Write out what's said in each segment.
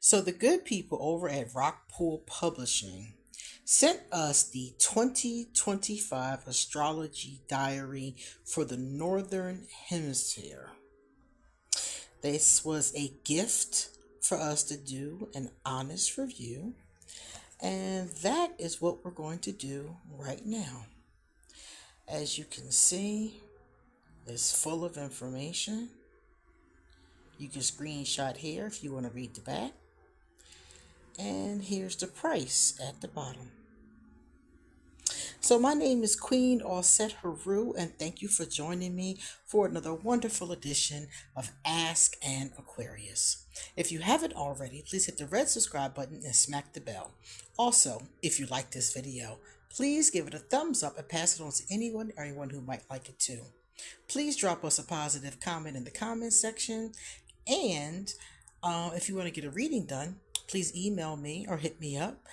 So the good people over at Rockpool Publishing sent us the 2025 Astrology Diary for the Northern Hemisphere. This was a gift for us to do an honest review, and that is what we're going to do right now. As you can see, it's full of information. You can screenshot here if you want to read the back. And here's the price at the bottom. So my name is QueenAusetHeru, and thank you for joining me for another wonderful edition of Ask an Aquarius. If you haven't already, please hit the red subscribe button and smack the bell. Also, if you like this video, please give it a thumbs up and pass it on to anyone or anyone who might like it too. Please drop us a positive comment in the comments section. And if you want to get a reading done, please email me or hit me up.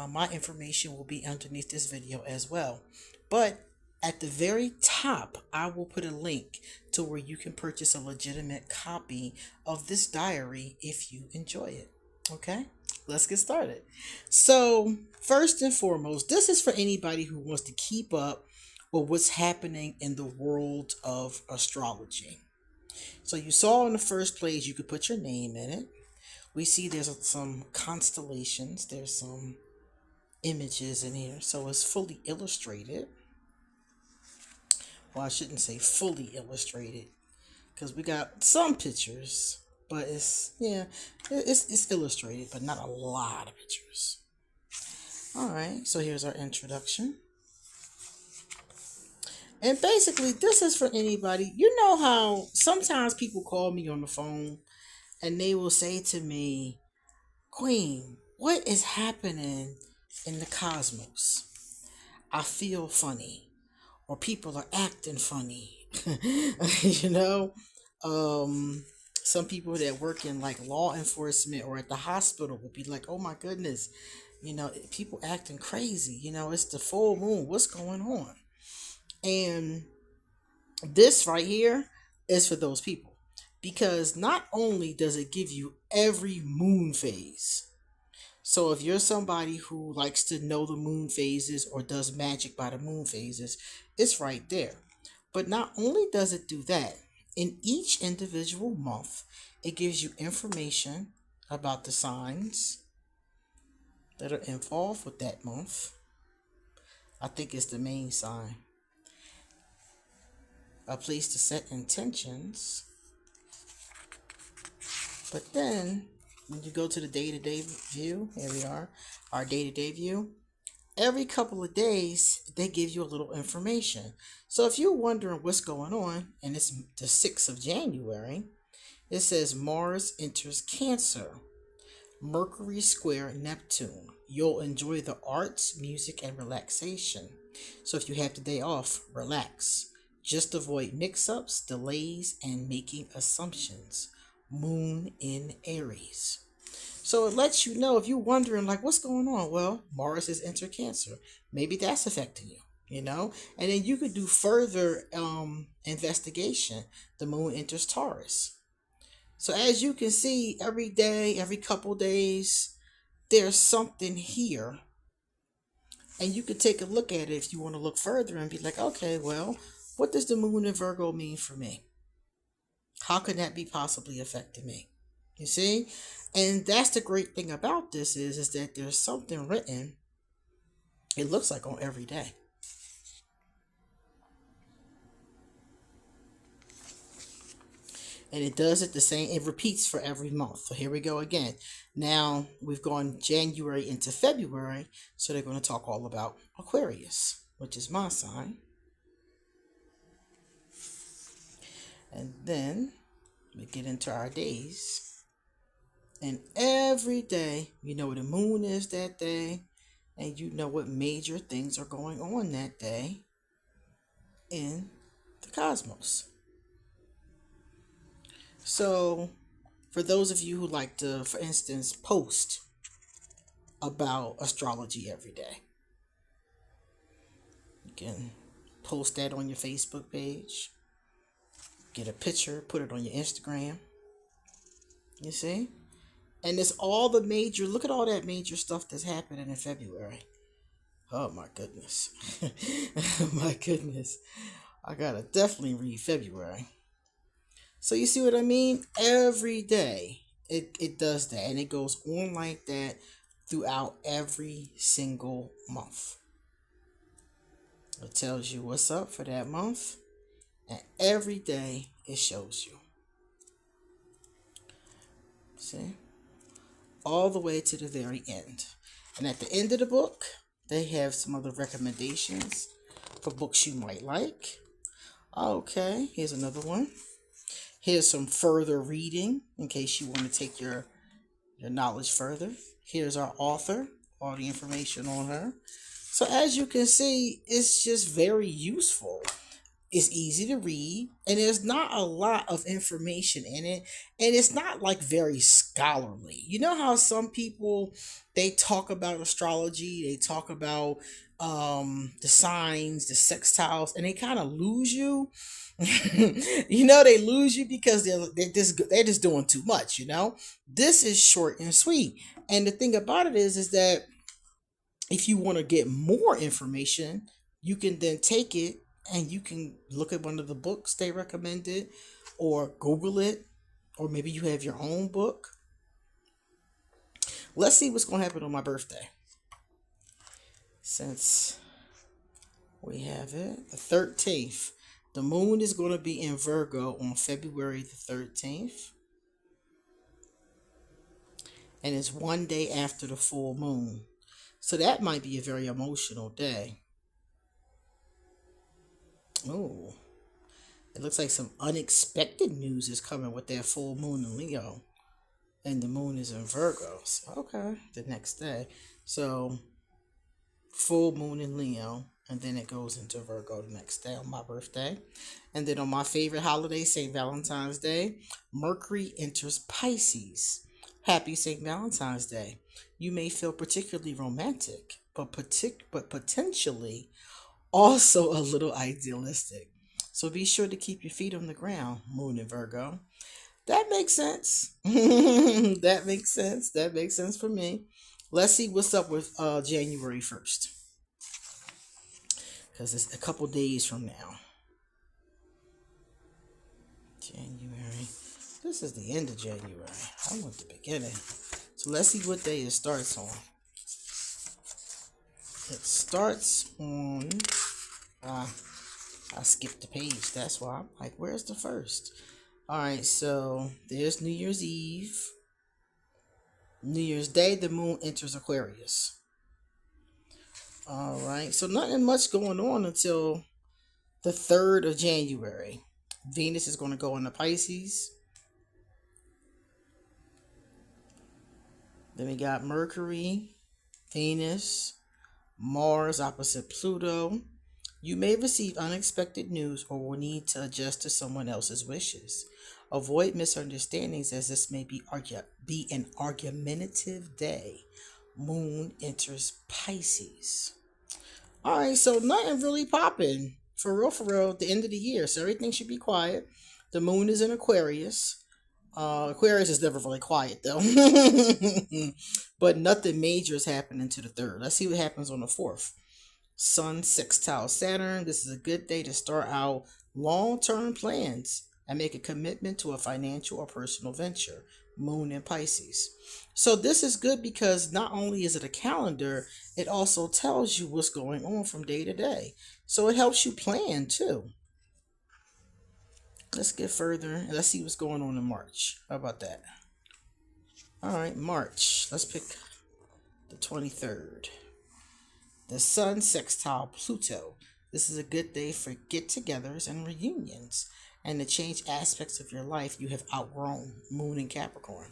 My information will be underneath this video as well. But at the very top, I will put a link to where you can purchase a legitimate copy of this diary if you enjoy it. Okay, let's get started. So first and foremost, this is for anybody who wants to keep up with what's happening in the world of astrology. So you saw in the first place, you could put your name in it. We see there's some constellations. There's some images in here. So it's fully illustrated. Well, I shouldn't say fully illustrated because we got some pictures, but it's illustrated, but not a lot of pictures. All right, so here's our introduction. And basically, this is for anybody. You know how sometimes people call me on the phone and they will say to me, Queen, what is happening in the cosmos? I feel funny, or people are acting funny. Some people that work in like law enforcement or at the hospital will be like, oh my goodness, people acting crazy. It's the full moon. What's going on? And this right here is for those people, because not only does it give you every moon phase. So if you're somebody who likes to know the moon phases or does magic by the moon phases, it's right there. But not only does it do that, in each individual month, it gives you information about the signs that are involved with that month. I think it's the main sign. A place to set intentions. But then when you go to the day-to-day view, here we are, our day-to-day view, every couple of days they give you a little information. So if you're wondering what's going on, and it's the 6th of January, it says Mars enters Cancer, Mercury square Neptune. You'll enjoy the arts, music, and relaxation. So if you have the day off, relax. Just avoid mix-ups, delays, and making assumptions. Moon in Aries. So it lets you know if you're wondering, like, what's going on? Well, Mars has entered Cancer. Maybe that's affecting you, And then you could do further investigation. The moon enters Taurus. So as you can see, every day, every couple days, there's something here. And you could take a look at it if you want to look further and be like, okay, well, what does the moon in Virgo mean for me? How could that be possibly affecting me? You see? And that's the great thing about this is that there's something written, it looks like on every day. And it does it the same, it repeats for every month. So here we go again. Now we've gone January into February, so they're going to talk all about Aquarius, which is my sign. And then we get into our days. And every day, you know what the moon is that day. And you know what major things are going on that day in the cosmos. So, for those of you who like to, for instance, post about astrology every day, you can post that on your Facebook page. Get a picture, put it on your Instagram. You see? And it's all the major, look at all that major stuff that's happening in February. Oh my goodness. Oh my goodness. I gotta definitely read February. So you see what I mean? Every day it does that. And it goes on like that throughout every single month. It tells you what's up for that month. And every day it shows you. See? All the way to the very end. And at the end of the book, they have some other recommendations for books you might like. Okay, here's another one. Here's some further reading in case you want to take your knowledge further. Here's our author, all the information on her. So as you can see, it's just very useful. It's easy to read, and there's not a lot of information in it, and it's not like very scholarly. You know how some people, they talk about astrology, they talk about the signs, the sextiles, and they kind of lose you. You know, they lose you because they're just doing too much. You know, this is short and sweet, and the thing about it is that if you want to get more information, you can then take it and you can look at one of the books they recommended, or Google it, or maybe you have your own book. Let's see what's going to happen on my birthday. Since we have it, the 13th. The moon is going to be in Virgo on February the 13th. And it's one day after the full moon. So that might be a very emotional day. Oh, it looks like some unexpected news is coming with that full moon in Leo. And the moon is in Virgo. So, okay, the next day. So, full moon in Leo. And then it goes into Virgo the next day on my birthday. And then on my favorite holiday, St. Valentine's Day, Mercury enters Pisces. Happy St. Valentine's Day. You may feel particularly romantic, but potentially also a little idealistic. So be sure to keep your feet on the ground, Moon in Virgo. That makes sense. That makes sense. That makes sense for me. Let's see what's up with January 1st. Because it's a couple days from now. January. This is the end of January. I want the beginning. So let's see what day it starts on. It starts on... I skipped the page. That's why I'm like, where's the first? Alright, so there's New Year's Eve. New Year's Day, the moon enters Aquarius. Alright, so nothing much going on until the 3rd of January. Venus is going to go into Pisces. Then we got Mercury, Venus, Mars opposite Pluto. You may receive unexpected news or will need to adjust to someone else's wishes. Avoid misunderstandings as this may be an argumentative day. Moon enters Pisces. Alright, so nothing really popping. For real, at the end of the year. So everything should be quiet. The moon is in Aquarius. Aquarius is never really quiet though. But nothing major is happening to the 3rd. Let's see what happens on the 4th. Sun sextile Saturn. This is a good day to start out long-term plans and make a commitment to a financial or personal venture. Moon in Pisces. So this is good because not only is it a calendar, it also tells you what's going on from day to day. So it helps you plan too. Let's get further and let's see what's going on in March. How about that? All right, March. Let's pick the 23rd. The Sun sextile Pluto. This is a good day for get-togethers and reunions and to change aspects of your life you have outgrown. Moon in Capricorn.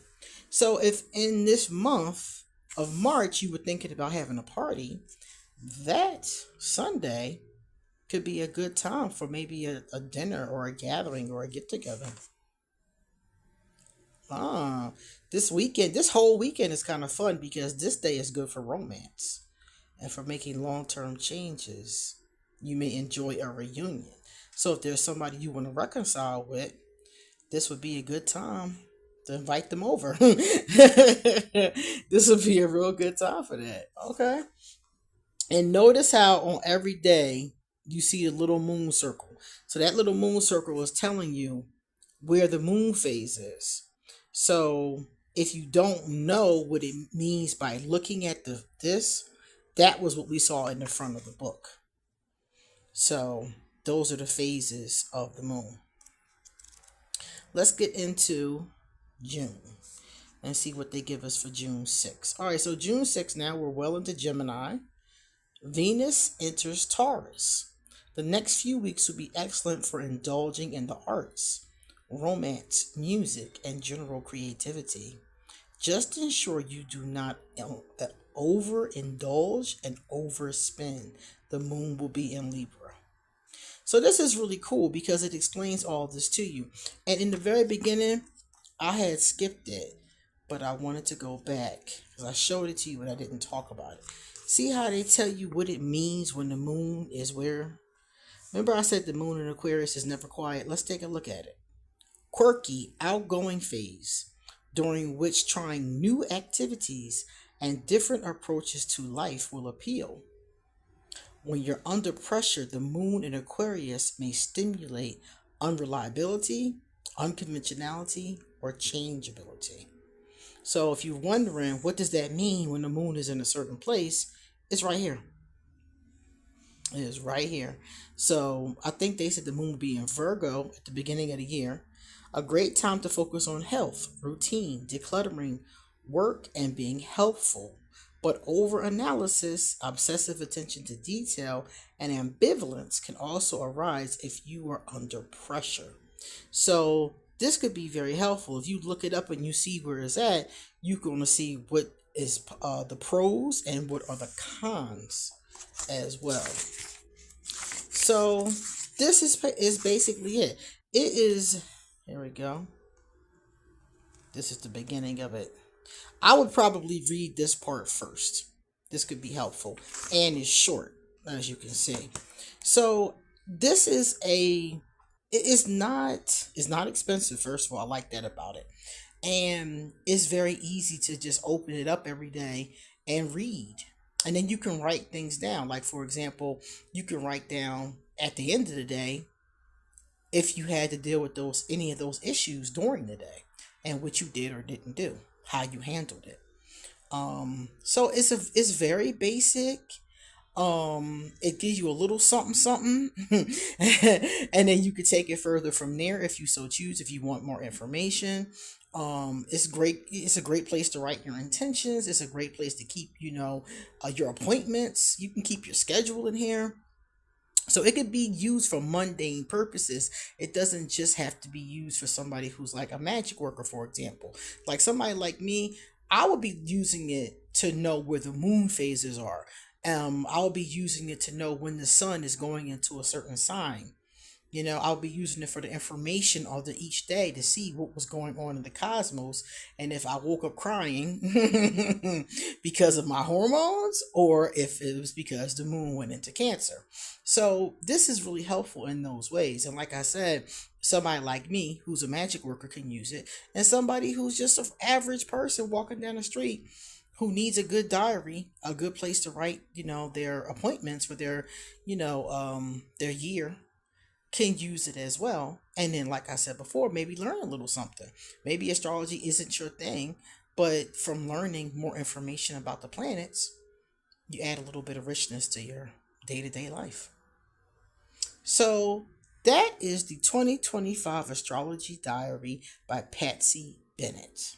So if in this month of March you were thinking about having a party, that Sunday could be a good time for maybe a dinner or a gathering or a get-together. This whole weekend is kind of fun because this day is good for romance. And for making long-term changes, you may enjoy a reunion. So if there's somebody you want to reconcile with, this would be a good time to invite them over. This would be a real good time for that. Okay. And notice how on every day you see a little moon circle. So that little moon circle is telling you where the moon phase is. So if you don't know what it means by looking at this, that was what we saw in the front of the book. So those are the phases of the moon. Let's get into June and see what they give us for June 6th. All right, so June 6th, now we're well into Gemini. Venus enters Taurus. The next few weeks will be excellent for indulging in the arts, romance, music, and general creativity. Just ensure you do not overindulge and overspend. The moon will be in Libra. So this is really cool because it explains all this to you. And in the very beginning, I had skipped it, but I wanted to go back because I showed it to you, but I didn't talk about it. See how they tell you what it means when the moon is where? Remember I said the moon in Aquarius is never quiet? Let's take a look at it. Quirky, outgoing phase, during which trying new activities and different approaches to life will appeal. When you're under pressure, the moon in Aquarius may stimulate unreliability, unconventionality, or changeability. So if you're wondering, what does that mean when the moon is in a certain place? It's right here. It is right here. So I think they said the moon will be in Virgo at the beginning of the year. A great time to focus on health, routine, decluttering, work, and being helpful. But over-analysis, obsessive attention to detail, and ambivalence can also arise if you are under pressure. So this could be very helpful. If you look it up and you see where it's at, you're going to see what is the pros and what are the cons as well. So this is basically it. It is, here we go. This is the beginning of it. I would probably read this part first. This could be helpful. And it's short, as you can see. So this is it's not expensive, first of all. I like that about it. And it's very easy to just open it up every day and read. And then you can write things down. Like, for example, you can write down at the end of the day if you had to deal with any of those issues during the day and what you did or didn't do, how you handled it. So it's very basic. It gives you a little something and then you could take it further from there if you so choose, if you want more information. It's great. It's a great place to write your intentions. It's a great place to keep, your appointments. You can keep your schedule in here. So it could be used for mundane purposes. It doesn't just have to be used for somebody who's like a magic worker, for example. Like somebody like me, I would be using it to know where the moon phases are. I'll be using it to know when the sun is going into a certain sign. I'll be using it for the information of each day to see what was going on in the cosmos. And if I woke up crying because of my hormones, or if it was because the moon went into Cancer. So this is really helpful in those ways. And like I said, somebody like me who's a magic worker can use it. And somebody who's just an average person walking down the street who needs a good diary, a good place to write, their appointments for their year, can use it as well. And then, like I said before, maybe learn a little something. Maybe astrology isn't your thing, but from learning more information about the planets, you add a little bit of richness to your day-to-day life. So that is the 2025 Astrology Diary by Patsy Bennett.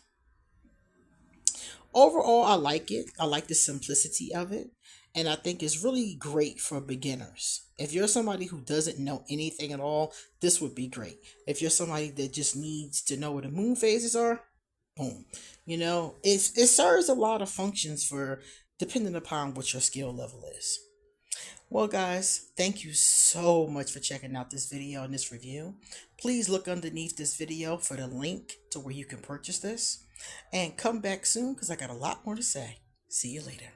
Overall, I like it. I like the simplicity of it. And I think it's really great for beginners. If you're somebody who doesn't know anything at all, this would be great. If you're somebody that just needs to know where the moon phases are, boom. It serves a lot of functions for depending upon what your skill level is. Well, guys, thank you so much for checking out this video and this review. Please look underneath this video for the link to where you can purchase this. And come back soon because I got a lot more to say. See you later.